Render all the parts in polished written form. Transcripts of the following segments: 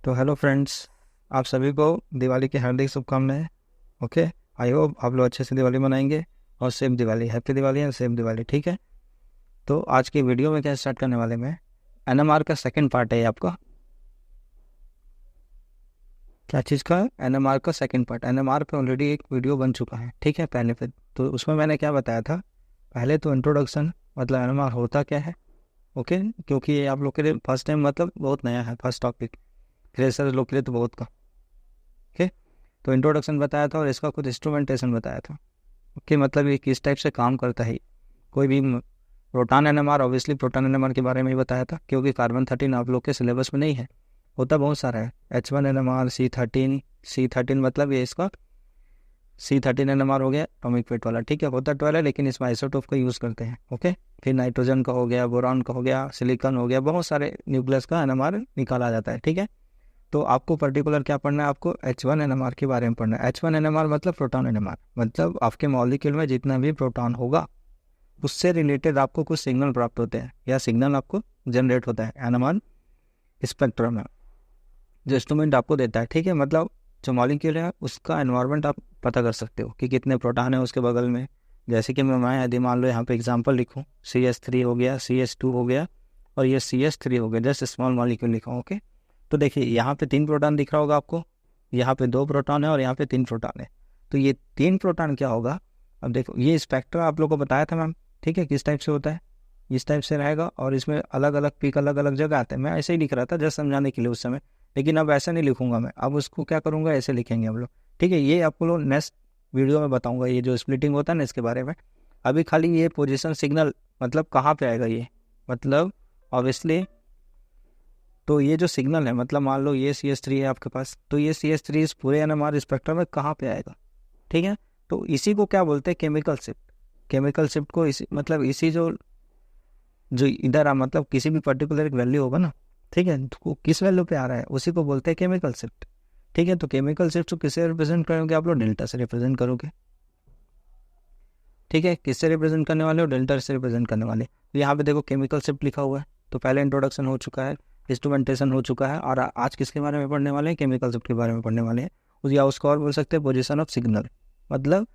तो hello friends, आप सभी को दिवाली की हार्दिक शुभकामनाएं। ओके, आई होप आप लोग अच्छे से दिवाली मनाएंगे और safe Diwali, happy Diwali and safe Diwali. ठीक है, तो आज की वीडियो में क्या स्टार्ट करने वाले में एनएमआर का सेकंड पार्ट है। आपका क्या चीज़ का? एनएमआर का सेकंड पार्ट। एनएमआर पे ऑलरेडी एक वीडियो बन चुका है, ठीक है, पहले पे। तो उसमें मैंने क्या बताया था? पहले तो इंट्रोडक्शन, मतलब एनएमआर होता क्या है। ओके, क्योंकि ये आप लोग के लिए फर्स्ट टाइम, मतलब बहुत नया है, फर्स्ट टॉपिक, फ्रेशर लोग के लिए तो बहुत का। ओके, तो इंट्रोडक्शन बताया था और इसका कुछ इंस्ट्रूमेंटेशन बताया था। ओके, मतलब ये किस टाइप से काम करता है। कोई भी proton NMR, obviously proton NMR के बारे में ही बताया था, क्योंकि कार्बन 13 आप लोग के सिलेबस में नहीं है, होता बहुत सारा है। H1 एनएमआर, C13 मतलब ये इसका C13 एनएमआर हो गया एटॉमिक वेट वाला, ठीक है, होता 12 है, लेकिन इसमें आइसोटोप का यूज़ करते हैं। ओके, फिर नाइट्रोजन का हो गया, बोरॉन का हो गया, सिलिकॉन हो गया, बहुत सारे न्यूक्लियस का एनएमआर निकाला जाता है। ठीक है, तो आपको पर्टिकुलर क्या पढ़ना है? आपको H1 एनएमआर के बारे में पढ़ना है। H1 एनएमआर मतलब प्रोटॉन एनएमआर, मतलब आपके मॉलिक्यूल में जितना भी प्रोटॉन होगा उससे रिलेटेड आपको कुछ सिग्नल प्राप्त होते हैं, या सिग्नल आपको जनरेट होता है एनएमआर स्पेक्ट्रम में, जो इंस्ट्रूमेंट आपको देता है। ठीक है, मतलब जो मॉलिक्यूल है उसका एनवायरनमेंट आप पता कर सकते हो कि कितने प्रोटॉन है उसके बगल में। जैसे कि मैं यदि मान लो यहाँ पे एग्जांपल लिखूँ, CH3 हो गया, CH2 हो गया और ये CH3 हो गया, जस्ट स्मॉल मॉलिक्यूल लिखा हूँ। ओके, तो देखिए यहाँ पे 3 प्रोटॉन दिख रहा होगा आपको, यहाँ पे 2 प्रोटॉन है और यहाँ पे 3 प्रोटॉन है। तो ये 3 प्रोटॉन क्या होगा? अब देखो, ये स्पेक्ट्रा आप लोग को बताया था मैम, ठीक है, किस टाइप से होता है, इस टाइप से रहेगा और इसमें अलग अलग पीक अलग अलग जगह आते हैं। मैं ऐसे ही लिख रहा था जस्ट समझाने के लिए उस समय, लेकिन अब ऐसा नहीं लिखूंगा मैं, अब उसको क्या करूंगा, ऐसे लिखेंगे हम लोग। ठीक है, ये आपको लोग नेक्स्ट वीडियो में बताऊंगा, ये जो स्प्लिटिंग होता है ना इसके बारे में। अभी खाली ये पोजीशन सिग्नल मतलब कहाँ पे आएगा ये, मतलब ऑब्वियसली, तो ये जो सिग्नल है, मतलब मान लो ये CH3 है आपके पास, तो ये CH3 इस पूरे एनएमआर स्पेक्ट्रम में कहाँ पे आएगा? ठीक है, तो इसी को क्या बोलते हैं? Chemical shift. केमिकल शिफ्ट को इसी, मतलब इसी जो जो इधर मतलब किसी भी पर्टिकुलर एक वैल्यू होगा ना, ठीक है, तो किस वैल्यू पे आ रहा है उसी को बोलते हैं केमिकल शिफ्ट। ठीक है, तो केमिकल शिफ्ट को किससे रिप्रेजेंट करोगे? आप लोग डेल्टा से रिप्रेजेंट करोगे। ठीक है, किससे रिप्रेजेंट करने वाले हो? डेल्टा से रिप्रेजेंट करने वाले। तो यहाँ पे देखो केमिकल शिफ्ट लिखा हुआ है, तो पहले इंट्रोडक्शन हो चुका है, इंस्ट्रूमेंटेशन हो चुका है, और आज किसके बारे में पढ़ने वाले हैं? केमिकल शिफ्ट के बारे में पढ़ने वाले हैं। या उसको और बोल सकते हैं पोजिशन ऑफ सिग्नल, मतलब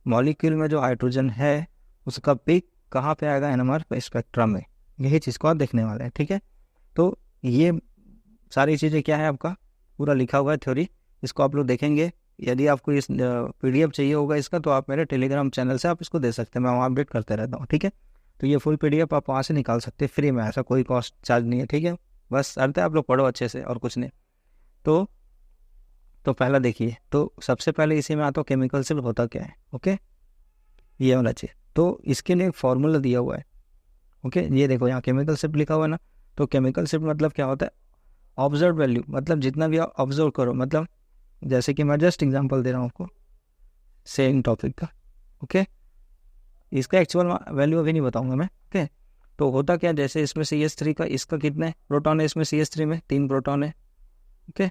मॉलिक्यूल में जो हाइड्रोजन है उसका पीक कहाँ पे आएगा एनएमआर स्पेक्ट्रम में, यही चीज़ को आप देखने वाले हैं। ठीक है, तो ये सारी चीज़ें क्या है आपका पूरा लिखा हुआ है थ्योरी, इसको आप लोग देखेंगे। यदि आपको इस PDF चाहिए होगा इसका, तो आप मेरे टेलीग्राम चैनल से आप इसको दे सकते हैं, मैं वहाँ अपडेट करते रहता हूँ। ठीक है, तो ये फुल PDF आप वहाँ से निकाल सकते हैं फ्री में, ऐसा कोई कॉस्ट चार्ज नहीं है। ठीक है, बस अर्थ है आप लोग पढ़ो अच्छे से और कुछ नहीं। तो पहला देखिए, तो सबसे पहले इसी में आता हो केमिकल शिफ्ट होता क्या है। ओके, ये वाला चीज़, तो इसके लिए एक फॉर्मूला दिया हुआ है। ओके, ये देखो यहाँ केमिकल शिफ्ट लिखा हुआ है ना, तो केमिकल शिफ्ट मतलब क्या होता है? ऑब्जर्व वैल्यू, मतलब जितना भी आप ऑब्जर्व करो, मतलब जैसे कि मैं जस्ट एग्जांपल दे रहा हूँ आपको सेम टॉपिक का। ओके, इसका एक्चुअल वैल्यू अभी नहीं बताऊंगा मैं। ओके, तो होता क्या, जैसे इसमें CH3 का, इसका कितने प्रोटॉन है? इसमें CH3 में 3 प्रोटॉन है। ओके,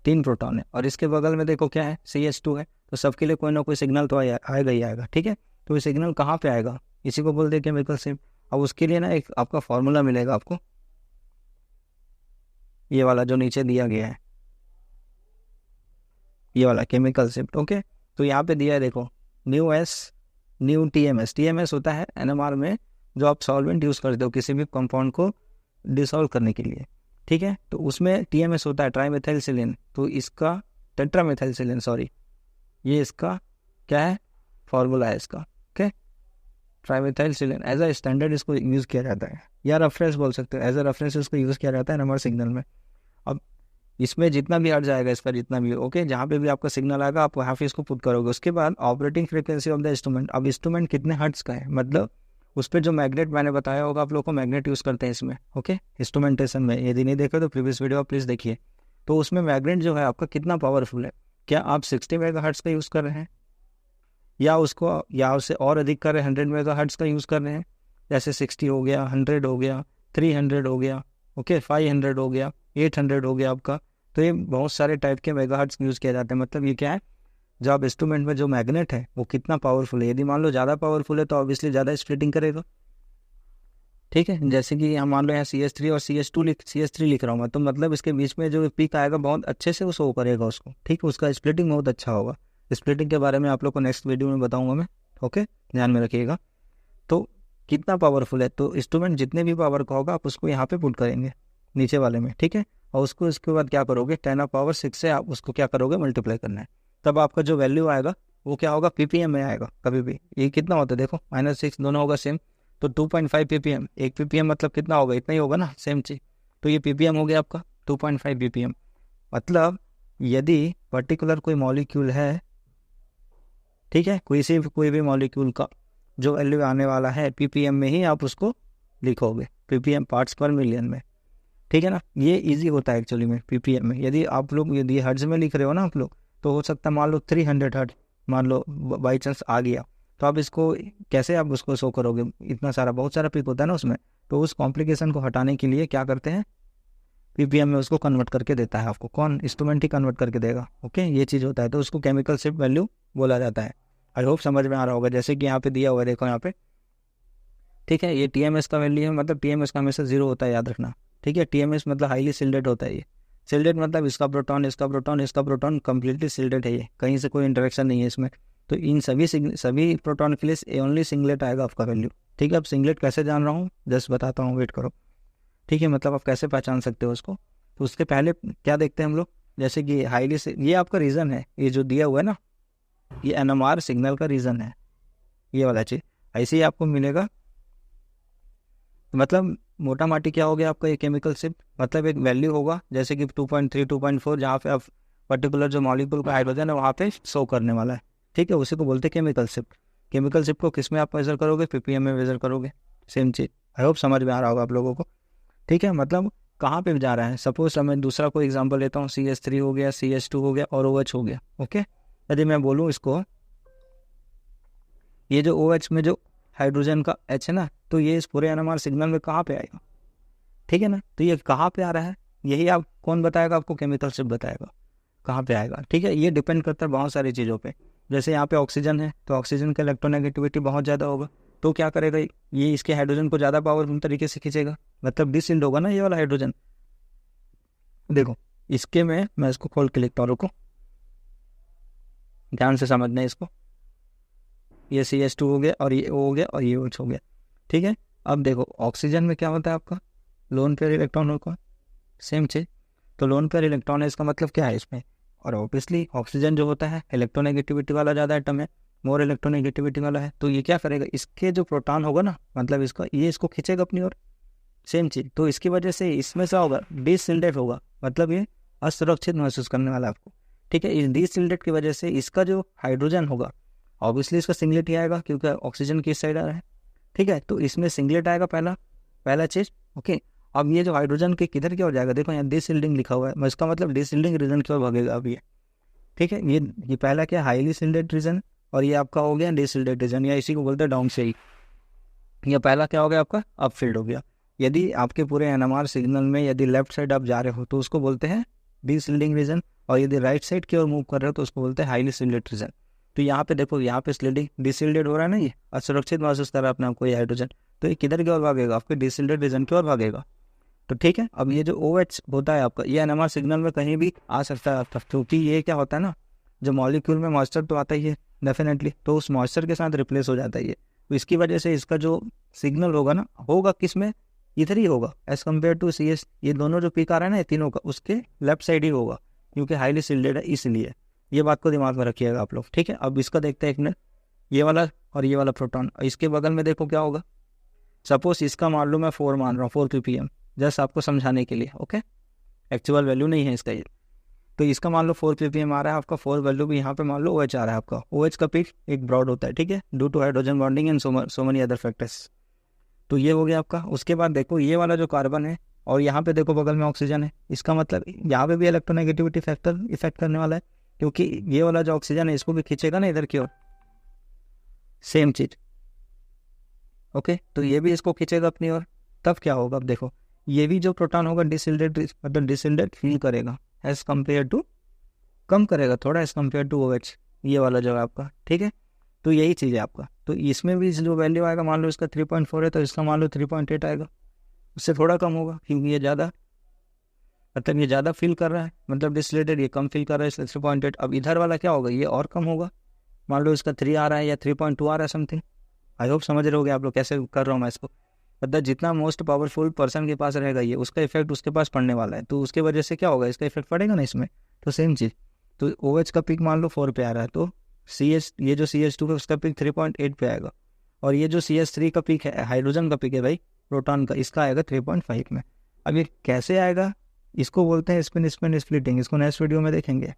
3 प्रोटॉन है, और इसके बगल में देखो क्या है, CH2 है। तो सबके लिए कोई ना कोई सिग्नल तो आएगा ही आएगा। ठीक है, तो ये सिग्नल कहाँ पे आएगा? इसी को बोलते हैं केमिकल शिफ्ट। अब उसके लिए ना एक आपका फॉर्मूला मिलेगा आपको, ये वाला जो नीचे दिया गया है, ये वाला केमिकल शिफ्ट। ओके, तो यहाँ पे दिया है देखो, न्यू TMS होता है एनएमआर में जो आप सॉल्वेंट यूज़ करते हो किसी भी कंपाउंड को डिसॉल्व करने के लिए। ठीक है, तो उसमें TMS होता है ट्राईमेथिलसिलिन, तो इसका टेट्रामेथिलसिलिन, सॉरी, ये इसका क्या है, फॉर्मूला है इसका। ओके, ट्राईमेथिलसिलिन एज अ स्टैंडर्ड इसको यूज़ किया जाता है, या रेफरेंस बोल सकते हो, एज अ रेफरेंस इसको यूज़ किया जाता है एनएमआर सिग्नल में। अब इसमें जितना भी अर्ज आएगा, इसका जितना भी, ओके, जहाँ पे भी आपका सिग्नल आएगा आप वहाँ पे इसको पुट करोगे। उसके बाद operating frequency of the instrument, अब इंस्ट्रूमेंट कितने हर्ट्ज का है, मतलब उस पर जो मैग्नेट मैंने बताया होगा आप लोग को, मैग्नेट यूज़ करते हैं इसमें। ओके, इंस्ट्रूमेंटेशन में, यदि नहीं देखो तो प्रीवियस वीडियो आप प्लीज़ देखिए। तो उसमें मैग्नेट जो है आपका कितना पावरफुल है, क्या आप 60 मेगाहर्ट्ज का यूज़ कर रहे हैं, या उसको, या उससे और अधिक कर रहे हैं, 100 मेगाहर्ट्ज का यूज़ कर रहे हैं, जैसे 60 हो गया, 100 हो गया, 300 हो गया, ओके, 500 हो गया, 800 हो गया आपका। तो ये बहुत सारे टाइप के मेगाहर्ट्ज यूज़ किया जाता है। मतलब ये क्या है, जो आप इंस्ट्रूमेंट में जो मैग्नेट है वो कितना पावरफुल है, यदि मान लो ज़्यादा पावरफुल है तो ऑब्वियसली ज़्यादा स्प्लिटिंग करेगा। ठीक है, जैसे कि हम मान लो यहाँ CH3 और CH3 लिख रहा हूँ मैं, तो मतलब इसके बीच में जो पीक आएगा बहुत अच्छे से वो शो करेगा उसको, ठीक है, उसका स्प्लिटिंग बहुत अच्छा होगा। स्प्लिटिंग के बारे में आप लोग को नेक्स्ट वीडियो में बताऊंगा मैं, ओके, ध्यान में रखिएगा। तो कितना पावरफुल है, तो इंस्ट्रूमेंट जितने भी पावर का होगा आप उसको यहाँ पे पुट करेंगे नीचे वाले में, ठीक है, और उसको इसके बाद क्या करोगे 10⁻⁶ से आप उसको क्या करोगे मल्टीप्लाई करना है, तब आपका जो वैल्यू आएगा वो क्या होगा ppm में आएगा। कभी भी ये कितना होता है देखो -6 दोनों होगा सेम, तो 2.5 ppm, 1 ppm मतलब कितना होगा, इतना ही होगा ना, सेम चीज, तो ये ppm हो गया आपका 2.5 ppm। मतलब यदि पर्टिकुलर कोई मॉलिक्यूल है, ठीक है, कोई भी मॉलिक्यूल का जो वैल्यू आने वाला है ppm में ही आप उसको लिखोगे, ppm पार्ट्स पर मिलियन में, ठीक है ना। ये इजी होता है एक्चुअली में ppm में। यदि आप लोग यदि हर्ट्ज में लिख रहे हो ना आप लोग, तो हो सकता है मान लो 300 हर्ट्ज मान लो बाई चांस आ गया, तो आप इसको कैसे आप उसको शो करोगे, इतना सारा बहुत सारा पिक होता है ना उसमें, तो उस कॉम्प्लिकेशन को हटाने के लिए क्या करते हैं ppm में उसको कन्वर्ट करके देता है आपको, कौन, इंस्ट्रूमेंट ही कन्वर्ट करके देगा, ओके, ये चीज़ होता है, तो उसको केमिकल शिफ्ट वैल्यू बोला जाता है। आई होप समझ में आ रहा होगा, जैसे कि यहाँ पे दिया हुआ है देखो यहाँ पे, ठीक है, ये TMS का वैल्यू है, मतलब TMS का हमेशा 0 होता है, याद रखना, ठीक है। TMS मतलब हाईली सिल्डेड होता है, ये सिल्डेड मतलब इसका प्रोटॉन कंप्लीटली सिल्डेड है, ये कहीं से कोई इंटरेक्शन नहीं है इसमें, तो इन सभी प्रोटॉन के लिए ओनली सिंगलेट आएगा आपका वैल्यू, ठीक है। अब सिंगलेट कैसे जान रहा हूँ जस्ट बताता हूँ, वेट करो, ठीक है, मतलब आप कैसे पहचान सकते हो उसको, तो उसके पहले क्या देखते हैं हम लोग, जैसे कि हाईली से ये आपका रीज़न है, ये जो दिया हुआ है ना, ये NMR सिग्नल का रीज़न है, ये वाला चीज़ ऐसे ही आपको मिलेगा। मतलब मोटा माटी क्या हो गया आपका ये केमिकल शिफ्ट, मतलब एक वैल्यू होगा जैसे कि 2.3 2.4, जहाँ पे आप पर्टिकुलर जो मॉलिक्यूल का हाइड्रोजन है वहाँ पे शो करने वाला है, ठीक है, उसी को बोलते हैं केमिकल शिफ्ट। केमिकल शिफ्ट को किस में आप मेजर करोगे, ppm में मेजर करोगे, सेम चीज़। आई होप समझ में आ रहा होगा आप लोगों को, ठीक है। मतलब कहाँ पे जा रहा है, सपोज मैं दूसरा कोई एग्जाम्पल लेता हूँ, CH3 हो गया, CH2 हो गया और OH हो गया, ओके। यदि मैं बोलूँ इसको, ये जो OH में जो हाइड्रोजन का H है ना, तो ये इस पूरे NMR सिग्नल में कहाँ पे आएगा, ठीक है ना, तो ये कहाँ पे आ रहा है, यही आप कौन बताएगा, आपको केमिकल शिफ्ट बताएगा कहाँ पे आएगा, ठीक है। ये डिपेंड करता है बहुत सारी चीज़ों पे, जैसे यहाँ पे ऑक्सीजन है, तो ऑक्सीजन का इलेक्ट्रोनेगेटिविटी बहुत ज़्यादा होगा, तो क्या करेगा ये इसके हाइड्रोजन को ज़्यादा पावरफुल तरीके से खींचेगा, मतलब डिसिल्ड होगा ना ये वाला हाइड्रोजन। देखो इसके में मैं इसको खोल के लिखता हूँ, रुको ध्यान से समझना है इसको, ये CH2 हो गया और ये O हो गया और ये OH हो गया, ठीक है। अब देखो ऑक्सीजन में क्या होता है आपका लोन पेयर इलेक्ट्रॉन होगा, सेम चीज, तो लोन पेयर इलेक्ट्रॉन है, इसका मतलब क्या है इसमें, और ऑब्वियसली ऑक्सीजन जो होता है इलेक्ट्रोनेगेटिविटी वाला ज़्यादा एटम है, मोर इलेक्ट्रोनेगेटिविटी वाला है, तो ये क्या करेगा, इसके जो प्रोटॉन होगा ना, मतलब इसका ये इसको खींचेगा अपनी ओर, सेम चीज, तो इसकी वजह से इसमें से होगा डिसिल्डेट होगा, मतलब ये असुरक्षित महसूस करने वाला आपको, ठीक है। इस डिसिल्डेट की वजह से इसका जो हाइड्रोजन होगा ऑब्वियसली इसका सिंगलेट ही आएगा, क्योंकि ऑक्सीजन किस साइड आ रहा है, ठीक है, तो इसमें सिंगलेट आएगा पहला चीज, ओके। अब ये जो हाइड्रोजन के किधर क्या हो जाएगा, देखो यहाँ डिसिल्डिंग लिखा हुआ है, इसका मतलब डिसिल्डिंग रीजन की ओर भागेगा अब ये, ठीक है। ये पहला क्या हाईली सिल्डेड रीजन, और ये आपका हो गया डिसिल्डेड रीजन, या इसी को बोलते हैं डाउन से ही, ये पहला क्या हो गया आपका अपफील्ड हो गया। यदि आपके पूरे NMR सिग्नल में यदि लेफ्ट साइड आप जा रहे हो तो उसको बोलते हैं डिसिल्डिंग रीजन, और यदि राइट साइड की ओर मूव कर रहे हो तो उसको बोलते हैं हाईली सिल्डेड रीजन। तो यहाँ पे देखो, यहाँ पे स्लिडिंग डिसिल्डेड हो रहा है ना, ये असुरक्षित महसूस कर रहा है अपने आपको ये हाइड्रोजन, तो ये किधर की ओर भागेगा, आपके डिसिल्डेड रीजन की ओर भागेगा, तो ठीक है। अब ये जो OH होता है आपका, ये NMR सिग्नल में कहीं भी आ सकता है आपका, क्योंकि ये क्या होता है ना, जो मॉलिक्यूल में मॉइस्चर तो आता ही है डेफिनेटली, तो उस मॉइस्चर के साथ रिप्लेस हो जाता है ये, तो इसकी वजह से इसका जो सिग्नल होगा ना, होगा किस में, इधर ही होगा एज कम्पेयर टू CS, ये दोनों जो पीक आ रहा है ना ये तीनों का, उसके लेफ्ट साइड ही होगा, क्योंकि हाईली सिल्डेड है इसलिए, ये बात को दिमाग में रखिएगा आप लोग, ठीक है। अब इसका देखते हैं एक मिनट, ये वाला और ये वाला प्रोटॉन, इसके बगल में देखो क्या होगा, सपोज इसका मान लो मैं 4 मान रहा हूँ, 4 ppm, जस्ट आपको समझाने के लिए, ओके, एक्चुअल वैल्यू नहीं है इसका ये, तो इसका मान लो 4 ppm आ रहा है आपका, 4 वैल्यू भी यहाँ पे मान लो OH आ रहा है आपका, OH का पीक एक ब्रॉड होता है, ठीक है, due to hydrogen bonding and so many other factors, तो ये हो गया आपका। उसके बाद देखो ये वाला जो कार्बन है और यहाँ पे देखो बगल में ऑक्सीजन है, इसका मतलब यहाँ पे भी इलेक्ट्रोनेगेटिविटी फैक्टर इफेक्ट करने वाला है, क्योंकि ये वाला जो ऑक्सीजन है इसको भी खींचेगा ना इधर की ओर, सेम चीज, ओके, तो ये भी इसको खींचेगा अपनी ओर, तब क्या होगा, अब देखो ये भी जो प्रोटॉन होगा डिसिल्डेड, मतलब डिसिल्डेड फील करेगा एज कम्पेयर टू, कम करेगा थोड़ा एज कम्पेयर टू OH, ये वाला जो है आपका, ठीक है। तो यही चीज़ है आपका। तो इसमें भी जो वैल्यू आएगा, मान लो इसका 3.4 है तो इसका मान लो 3.8 आएगा, उससे थोड़ा कम होगा क्योंकि ये ज़्यादा, मतलब ये ज़्यादा फील कर रहा है, मतलब डिस्टिलेटेड ये कम फील कर रहा है इसलिए 3.8। अब इधर वाला क्या होगा, ये और कम होगा, मान लो इसका 3 आ रहा है या 3.2 आ रहा है समथिंग। आई होप समझ रहे होगे आप लोग कैसे कर रहा हूँ मैं इसको। मतलब जितना मोस्ट पावरफुल पर्सन के पास रहेगा ये, उसका इफेक्ट उसके पास पड़ने वाला है, तो उसके वजह से क्या होगा, इसका इफेक्ट पड़ेगा ना इसमें। तो सेम चीज़, तो OH का पिक मान लो 4 पे आ रहा है, तो ये जो CH2 है उसका पिक 3.8 पे आएगा, और ये जो CH3 का पिक है, हाइड्रोजन का पिक है भाई, प्रोटॉन का, इसका आएगा 3.5 में। अब ये कैसे आएगा, इसको बोलते हैं स्पिन स्पिन स्प्लिटिंग, इसको नेक्स्ट वीडियो में देखेंगे,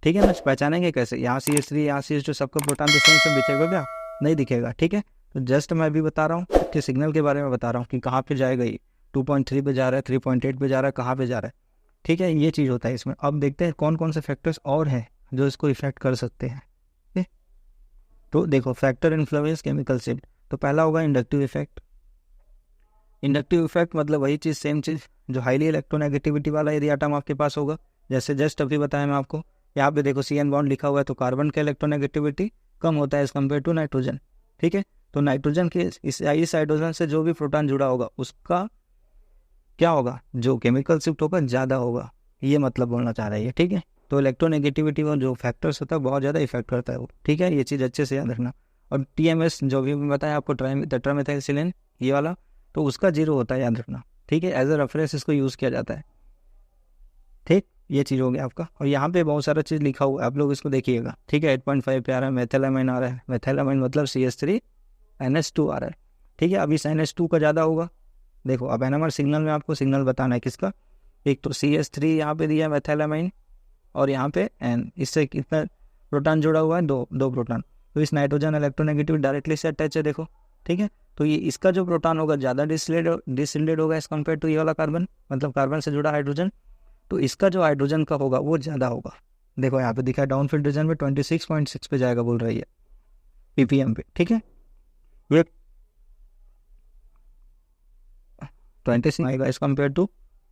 ठीक है ना। पहचानेंगे कैसे, यहाँ CH3 यहाँ CH2 सबका प्रोटॉन डिस्टेंस से दिखेगा क्या, नहीं दिखेगा, ठीक है। तो जस्ट मैं अभी बता रहा हूँ कि सिग्नल के बारे में बता रहा हूँ कि कहाँ पे जाएगा ये, 2.3 पे जा रहा है, 3.8 पे जा रहा है, कहाँ पे जा रहा है, ठीक है। ये चीज़ होता है इसमें। अब देखते हैं कौन कौन से फैक्टर्स और हैं जो इसको इफेक्ट कर सकते हैं, ठीक है। तो देखो फैक्टर इन्फ्लुएंस केमिकल शिफ्ट, तो पहला होगा इंडक्टिव इफेक्ट। इंडक्टिव इफेक्ट मतलब वही चीज़, सेम चीज़ जो हाईली इलेक्ट्रोनेगेटिविटी वाला यदि आटम आपके पास होगा, जैसे जस्ट अभी बताया मैं आपको, यहाँ पे देखो CN बॉन्ड लिखा हुआ है, तो कार्बन का इलेक्ट्रोनेगेटिविटी कम होता है एज कम्पेयर टू नाइट्रोजन, ठीक है। तो नाइट्रोजन के इस हाइड्रोजन से जो भी प्रोटॉन जुड़ा होगा उसका क्या होगा, जो केमिकल शिफ्ट होगा ज़्यादा होगा, ये मतलब बोलना चाह रहा है ये, ठीक है। तो इलेक्ट्रोनेगेटिविटी और जो फैक्टर्स होता है बहुत ज़्यादा इफेक्ट करता है वो, ठीक है, ये चीज़ अच्छे से याद रखना। और TMS जो भी बताया आपको, टेट्रामेथाइलसिलेन ये वाला, तो उसका 0 होता है, याद रखना, ठीक है। एज अ रेफरेंस इसको यूज़ किया जाता है, ठीक। ये चीज़ हो गया आपका। और यहाँ पे बहुत सारा चीज़ लिखा हुआ है, आप लोग इसको देखिएगा, ठीक है। 8.5 पे आ रहा है, मेथिलामाइन आ रहा है, मेथिलामाइन मतलब CH3NH2 आ रहा है, ठीक है। अब इस NH2 का ज़्यादा होगा, देखो अब NMR सिग्नल में आपको सिग्नल बताना है किसका, एक तो CH3 यहाँ पे दिया है मेथिलामाइन, और यहाँ पे N, इससे कितना प्रोटॉन जुड़ा हुआ है, दो प्रोटॉन। तो इस नाइट्रोजन इलेक्ट्रोनेगेटिव डायरेक्टली से अटैच है, देखो, ठीक है। तो ये इसका जो प्रोटॉन होगा ज़्यादा डिसिलेटेड होगा एज कम्पेयर टू ये वाला कार्बन, मतलब कार्बन से जुड़ा हाइड्रोजन, तो इसका जो हाइड्रोजन का होगा वो ज़्यादा होगा। देखो यहाँ पे दिखा है डाउनफील्ड रीजन में 26.6 पे जाएगा बोल रही है ppm पे, ठीक है। ये 26 आएगा एज कम्पेयर टू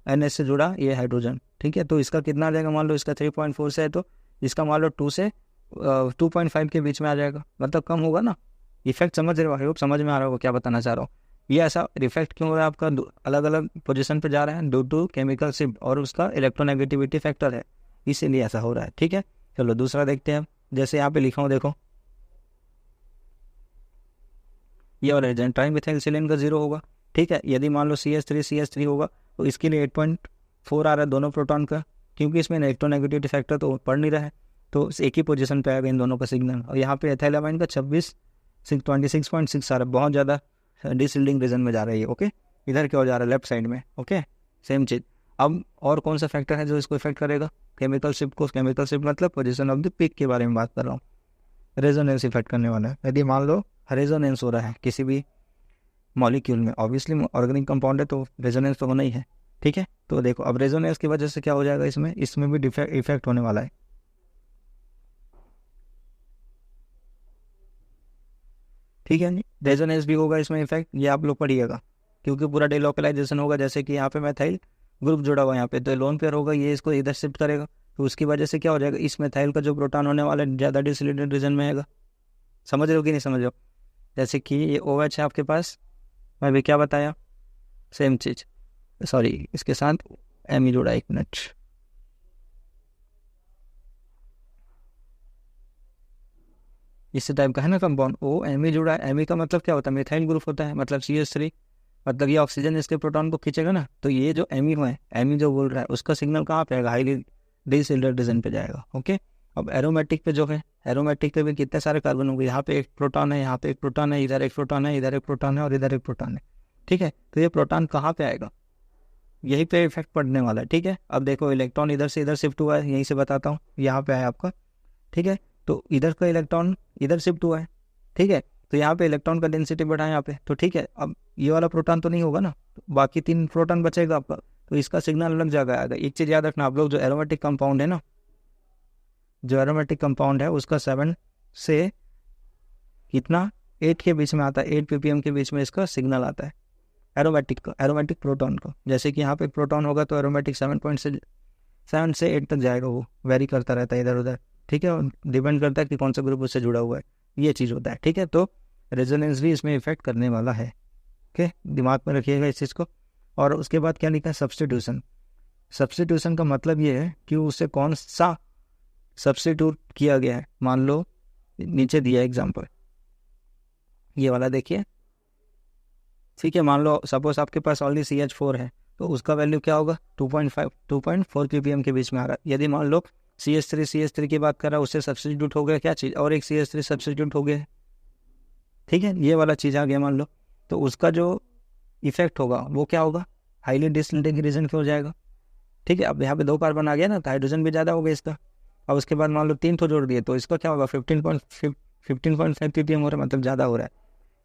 NH से जुड़ा ये हाइड्रोजन, ठीक है। तो इसका कितना आ जाएगा, मान लो इसका 3.4 से है तो इसका मान लो 2 से 2.5 के बीच में आ जाएगा, मतलब कम होगा ना। इफेक्ट समझ रहे हो, समझ में आ रहा होगा क्या बताना चाह रहा हूँ। ये ऐसा इफेक्ट क्यों हो रहा है आपका, अलग अलग पोजीशन पे जा रहा है ड्यू टू केमिकल शिफ्ट, और उसका इलेक्ट्रोनेगेटिविटी फैक्टर है, इसीलिए ऐसा हो रहा है, ठीक है। चलो दूसरा देखते हैं, जैसे यहाँ पे लिखा हूँ देखो, ये और ट्राइमेथिलसिलेन का 0 होगा, ठीक है। यदि मान लो CH3 होगा तो इसके लिए 8.4 आ रहा है दोनों प्रोटॉन का, क्योंकि इसमें इलेक्ट्रोनेगेटिविटी फैक्टर तो पढ़ नहीं रहा है, तो एक ही पोजीशन पे आएगा इन दोनों का सिग्नल। और यहाँ पे एथिलामाइन का 26.6 आ रहा है, बहुत ज़्यादा डिसिल्डिंग रीजन में जा रही है, ओके। इधर क्या हो जा रहा है, लेफ्ट साइड में, ओके, सेम चीज़। अब और कौन सा फैक्टर है जो इसको इफेक्ट करेगा केमिकल शिफ्ट को, केमिकल शिफ्ट मतलब पोजीशन ऑफ द पिक के बारे में बात कर रहा हूँ। रेजोनेंस इफेक्ट करने वाला है, यदि मान लो रेजोनेंस हो रहा है किसी भी मॉलिक्यूल में, ऑब्वियसली ऑर्गेनिक कंपाउंड है तो रेजोनेंस तो होना ही है, ठीक है। तो देखो अब रेजोनेंस की वजह से क्या हो जाएगा, इसमें भी इफेक्ट होने वाला है, ठीक है। रेजोनेंस भी होगा इसमें इफेक्ट, ये आप लोग पढ़िएगा, क्योंकि पूरा डिलोकलाइजेशन होगा। जैसे कि यहाँ पे मैथाइल ग्रुप जुड़ा हुआ है यहाँ पे, तो लोन पेयर होगा, ये इसको इधर शिफ्ट करेगा, तो उसकी वजह से क्या हो जाएगा, इस मैथाइल का जो प्रोटॉन होने वाला है ज़्यादा डिसिलेटेड रीजन में आएगा। समझ रहे हो कि नहीं समझ रहे हो। जैसे कि ये OH है आपके पास, मैं भी क्या बताया, सेम चीज़, सॉरी इसके साथ Me जुड़ा, 1 मिनट, इसी टाइप का है ना कंपाउंड, Me जुड़ा है। Me का मतलब क्या होता है, मिथाइल ग्रुप होता है, मतलब CH3, मतलब ये ऑक्सीजन इसके प्रोटॉन को खींचेगा ना, तो ये जो Me है, Me जो बोल रहा है उसका सिग्नल कहाँ पे आएगा, हाईली डिसिल्टेड रीजन पे जाएगा, ओके। अब एरोमेटिक पे जो है, एरोमेटिक पे भी कितने सारे कार्बन होंगे, यहाँ पे एक प्रोटॉन है, यहाँ पे एक प्रोटॉन है, इधर एक प्रोटॉन है, इधर एक प्रोटॉन है, और इधर एक प्रोटॉन है, ठीक है। तो ये प्रोटॉन कहाँ पे आएगा, यहीं पे इफेक्ट पड़ने वाला है, ठीक है। अब देखो इलेक्ट्रॉन इधर से इधर शिफ्ट हुआ है, यहीं से बताता हूँ, यहाँ पे है आपका, ठीक है। तो इधर का इलेक्ट्रॉन इधर शिफ्ट हुआ है, ठीक है। तो यहाँ पे इलेक्ट्रॉन का डेंसिटी बढ़ा है यहाँ पे, तो ठीक है। अब ये वाला प्रोटॉन तो नहीं होगा ना, तो बाकी 3 प्रोटॉन बचेगा आपका, तो इसका सिग्नल अलग जगह आएगा। एक चीज़ याद रखना आप लोग, जो एरोमेटिक कंपाउंड है ना, जो एरोमेटिक कंपाउंड है उसका 7 से कितना 8 के बीच में आता है, 8 ppm के बीच में इसका सिग्नल आता है एरोमेटिक का, एरोमेटिक प्रोटॉन का। जैसे कि यहाँ पे प्रोटॉन होगा तो एरोमेटिक 7 से 8 तक जाएगा, वो वेरी करता रहता है इधर उधर, ठीक है। डिपेंड करता है कि कौन सा ग्रुप उससे जुड़ा हुआ है, ये चीज़ होता है, ठीक है। तो रेजोनेंस भी इसमें इफेक्ट करने वाला है, ओके, दिमाग में रखिएगा इस चीज़ को। और उसके बाद क्या लिखा है, सब्स्टिट्यूशन। सब्स्टिट्यूशन का मतलब ये है कि उससे कौन सा सब्स्टिट्यूट किया गया है। मान लो नीचे दिया एग्जाम्पल, ये वाला देखिए, ठीक है। मान लो सपोज आपके पास ऑलरेडी CH4 है, तो उसका वैल्यू क्या होगा, 2.5 2.4 ppm के बीच में आ रहा है। यदि मान लो CH3 की बात कर रहा है, उससे सब्स्टिट्यूट हो गया क्या चीज़, और एक CH3 सब्स्टिट्यूट हो गया, ठीक है, ये वाला चीज़ आ गया मान लो, तो उसका जो इफेक्ट होगा वो क्या होगा, हाईली डिसइंटीग्रेशन रीजन की हो जाएगा, ठीक है। अब यहाँ पे 2 कार्बन आ गया ना, तो हाइड्रोजन भी ज़्यादा हो गया इसका। और उसके बाद मान लो 3 तो जोड़ दिए, तो इसका क्या होगा, 15.5 ppm हो रहा है, मतलब ज़्यादा हो रहा है।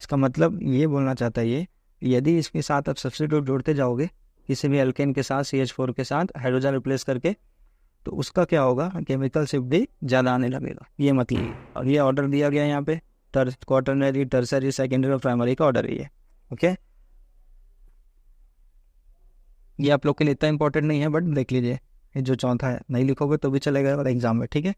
इसका मतलब ये बोलना चाहता है ये, यदि इसके साथ आप सब्स्टिट्यूट जोड़ते जाओगे किसी भी एल्केन के साथ, CH4 के साथ हाइड्रोजन रिप्लेस करके, तो उसका क्या होगा, केमिकल शिफ्ट भी ज़्यादा आने लगेगा, ये मतलब। और ये ऑर्डर दिया गया है यहाँ पे, क्वाटरनरी, टर्सरी, सेकेंडरी और प्राइमरी का ऑर्डर ही है, ओके। ये आप लोग के लिए इतना इंपॉर्टेंट नहीं है, बट देख लीजिए, ये जो चौथा है नहीं लिखोगे तो भी चलेगा और एग्जाम में, ठीक है,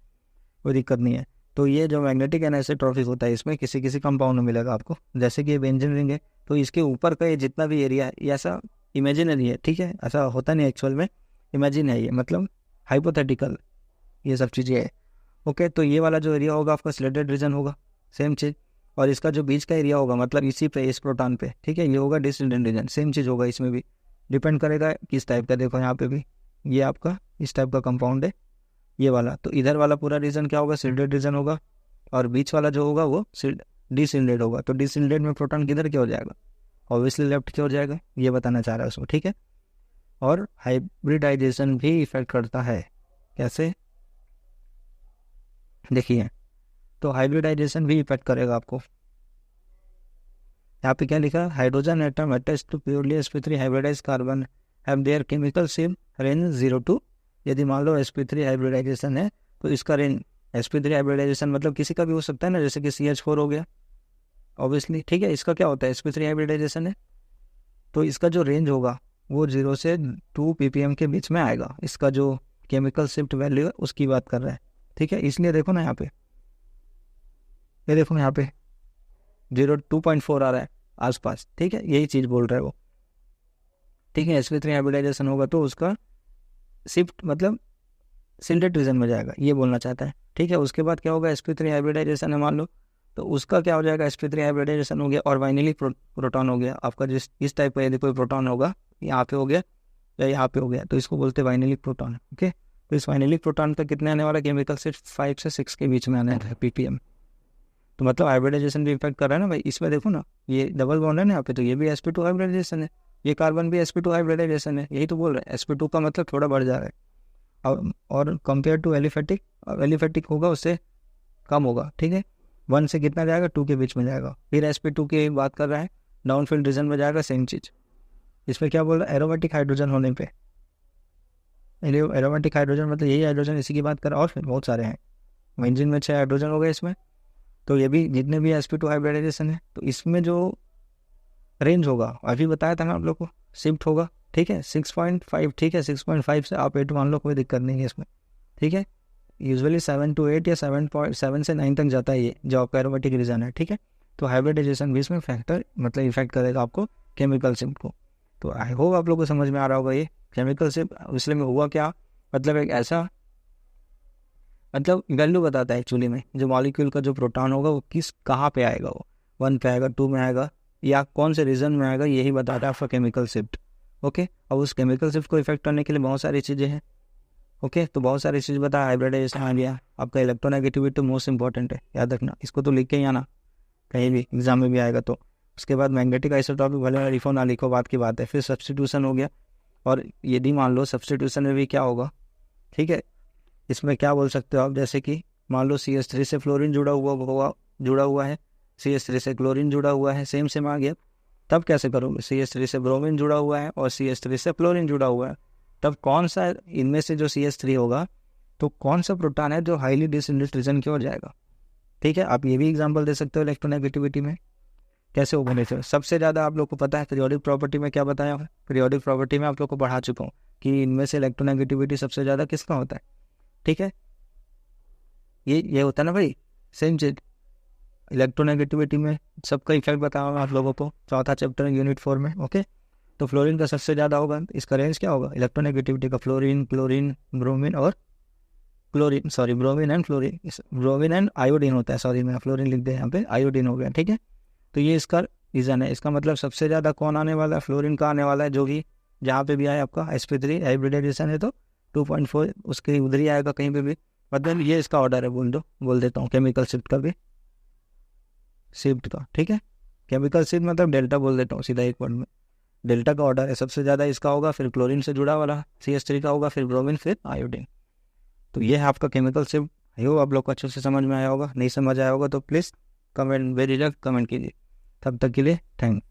कोई दिक्कत नहीं है। तो ये जो मैग्नेटिक एनिसोट्रॉपिक होता है, इसमें किसी किसी कंपाउंड में मिलेगा आपको, जैसे कि ये बेंजीन रिंग है, तो इसके ऊपर का ये जितना भी एरिया है, ये ऐसा इमेजिनरी है, ठीक है, ऐसा होता नहीं एक्चुअल में, इमेजिन है ये, मतलब हाइपोथेटिकल, ये सब चीज़ें है, ओके। तो ये वाला जो एरिया होगा आपका स्लेटेड रीजन होगा, सेम चीज़। और इसका जो बीच का एरिया होगा, मतलब इसी पे, इस प्रोटॉन पे, ठीक है, ये होगा डिसइंडेंट रीजन, सेम चीज़ होगा इसमें भी, डिपेंड करेगा किस टाइप का। देखो यहाँ पे भी ये आपका इस टाइप का कंपाउंड है, ये वाला, तो इधर वाला पूरा रीजन क्या होगा, सिल्डेड रीजन होगा, और बीच वाला जो होगा वो डिसिल्डेड होगा। तो डिसिल्डेड में प्रोटॉन किधर क्या हो जाएगा, ऑब्वियसली लेफ्ट क्या हो जाएगा, ये बताना चाह रहा है उसको, ठीक है। और हाइब्रिडाइजेशन भी इफेक्ट करता है, कैसे, देखिए, तो हाइब्रिडाइजेशन भी इफेक्ट करेगा आपको। यहाँ पे क्या लिखा है, hydrogen atom attach to purely sp3 hybridize carbon have their chemical shape range 0 to, यदि मान लो sp3 हाइब्रिडाइजेशन है, तो इसका रेंज, sp3 हाइब्रिडाइजेशन मतलब किसी का भी हो सकता है ना, जैसे कि CH4 हो गया, ऑब्वियसली, ठीक है। इसका क्या होता है, sp3 हाइब्रिडाइजेशन है, तो इसका जो रेंज होगा वो 0 से 2 ppm के बीच में आएगा। इसका जो केमिकल शिफ्ट वैल्यू है उसकी बात कर रहा है, ठीक है। इसलिए देखो ना यहाँ पे, ये देखो यहाँ पे 2.4 आ रहा है आसपास, ठीक है, यही चीज़ बोल रहा है वो, ठीक है। sp3 हाइब्रिडाइजेशन होगा तो उसका शिफ्ट मतलब सिल्डेड रीजन में जाएगा, ये बोलना चाहता है, ठीक है। उसके बाद क्या होगा, sp3 हाइब्रिडाइजेशन है मान लो, तो उसका क्या हो जाएगा, sp3 हाइब्रिडाइजेशन हो गया और वाइनिलिक प्रोटॉन हो गया आपका, जिस इस टाइप का यदि कोई प्रोटॉन होगा, यहाँ पे हो गया या यहाँ पे हो गया, तो इसको बोलते हैं वाइनिलिक प्रोटॉन, ओके। तो इस वाइनिलिक प्रोटॉन का कितने आने वाला, केमिकल सिर्फ 5 से 6 के बीच में आने वाला है ppm। तो मतलब हाइब्रिडाइजेशन भी इफेक्ट कर रहा है ना भाई, इसमें देखो ना, ये डबल बॉन्ड है ना यहाँ पे, तो ये भी sp2 हाइब्रिडाइजेशन है, ये कार्बन भी sp2 हाइब्रिडाइजेशन है, यही तो बोल रहे हैं, sp2 का मतलब थोड़ा बढ़ जा रहा है, और कंपेयर टू एलिफेटिक, एलिफेटिक होगा उससे कम होगा, ठीक है। 1 से कितना जाएगा, 2 के बीच में जाएगा। फिर sp2 की बात कर रहा है, डाउनफील्ड रीजन में जाएगा, सेम चीज़। इसमें क्या बोल रहा है, एरोमेटिक हाइड्रोजन होने पे, एरोमेटिक हाइड्रोजन मतलब यही हाइड्रोजन, इसी की बात कर रहा है, और फिर बहुत सारे हैं, बेंजीन में 6 हाइड्रोजन हो गए इसमें, तो ये भी जितने भी sp2 हाइब्रिडाइजेशन है, तो इसमें जो रेंज होगा अभी बताया था ना आप लोग को, शिफ्ट होगा, ठीक है, 6.5, ठीक है, 6.5 से आप 8 मान लो, कोई दिक्कत नहीं है इसमें, ठीक है। यूजुअली 7 to 8 या 7 से 9 तक जाता है ये, जो आपका एरोमेटिक रीजन है, ठीक है। तो हाइब्रिडाइजेशन भी इसमें फैक्टर मतलब इफेक्ट करेगा आपको केमिकल शिफ्ट को। तो आई होप आप लोग को समझ में आ रहा होगा ये केमिकल शिफ्ट, इसलिए में हुआ क्या, मतलब एक ऐसा, मतलब वैल्यू बताता है एक्चुअली में, जो मॉलिक्यूल का जो प्रोटॉन होगा वो किस कहाँ पे आएगा, वो 1 पे आएगा, 2 में आएगा, या कौन से रीजन में आएगा, यही बताता है आपका केमिकल शिफ्ट, ओके। अब उस केमिकल शिफ्ट को इफेक्ट करने के लिए बहुत सारी चीज़ें हैं, ओके। तो बहुत सारी चीज़ बताया, हाइब्रिडाइजेशन आ गया, आपका इलेक्ट्रोनेगेटिविटी तो मोस्ट इंपॉर्टेंट है, याद रखना, इसको तो लिख के ही आना, कहीं भी एग्जाम में भी आएगा। तो उसके बाद मैग्नेटिक आइसोटोपिक, भले लिखो ना लिखो बात की बात है। फिर सब्स्टिट्यूशन हो गया, और यदि मान लो सब्स्टिट्यूशन में भी क्या होगा, ठीक है, इसमें क्या बोल सकते हो आप, जैसे कि मान लो CH3 से फ्लोरीन जुड़ा हुआ है, CH3 से क्लोरीन जुड़ा हुआ है, सेम आ गया, तब कैसे करोगे, CH3 से ब्रोमीन जुड़ा हुआ है और CH3 से फ्लोरीन जुड़ा हुआ है, तब कौन सा इनमें से जो CH3 होगा, तो कौन सा प्रोटॉन है जो हाईली डिसइंडेंट रीजन की ओर जाएगा, ठीक है। आप ये भी एग्जांपल दे सकते हो इलेक्ट्रोनेगेटिविटी में, कैसे हो बने थे। सबसे ज़्यादा आप लोग को पता है पीरियोडिक प्रॉपर्टी में क्या बताया है, पीरियोडिक प्रॉपर्टी में आप लोग को पढ़ा चुका हूँ कि इनमें से इलेक्ट्रोनेगेटिविटी सबसे ज़्यादा किसका होता है, ठीक है, ये होता है ना भाई, सेम चीज। इलेक्ट्रोनेगेटिविटी में सबका इफेक्ट बताऊंगा आप लोगों को, चौथा चैप्टर यूनिट 4 में। ओके, तो फ्लोरीन का सबसे ज़्यादा होगा, इसका रेंज क्या होगा इलेक्ट्रोनेगेटिविटी का, फ्लोरीन, क्लोरीन, ब्रोमीन और chlorine, sorry bromine and fluorine, bromine and iodine होता है, सॉरी मैं फ्लोरीन लिख दिया यहाँ पे, आयोडीन हो गया, ठीक है। तो ये इसका रीज़न है, इसका मतलब सबसे ज़्यादा कौन आने वाला है, फ्लोरीन का आने वाला है, जो कि जहाँ पे भी आए आपका sp3 हाइब्रिडाइजेशन है तो 2.4 उसके उधर ही आएगा कहीं पे भी। मतलब ये इसका ऑर्डर है, बोल देता हूँ केमिकल शिफ्ट का भी, शिफ्ट का, ठीक है। केमिकल शिफ्ट मतलब डेल्टा बोल देता हूँ सीधा एक वर्ड में, डेल्टा का ऑर्डर है, सबसे ज़्यादा इसका होगा, फिर क्लोरीन से जुड़ा वाला CH3 का होगा, फिर ब्रोमीन, फिर आयोडीन। तो ये है आपका केमिकल शिफ्ट। आई होप आप लोग को अच्छे से समझ में आया होगा, नहीं समझ आया होगा तो प्लीज़ कमेंट, बेझिझक कमेंट कीजिए। तब तक के लिए थैंक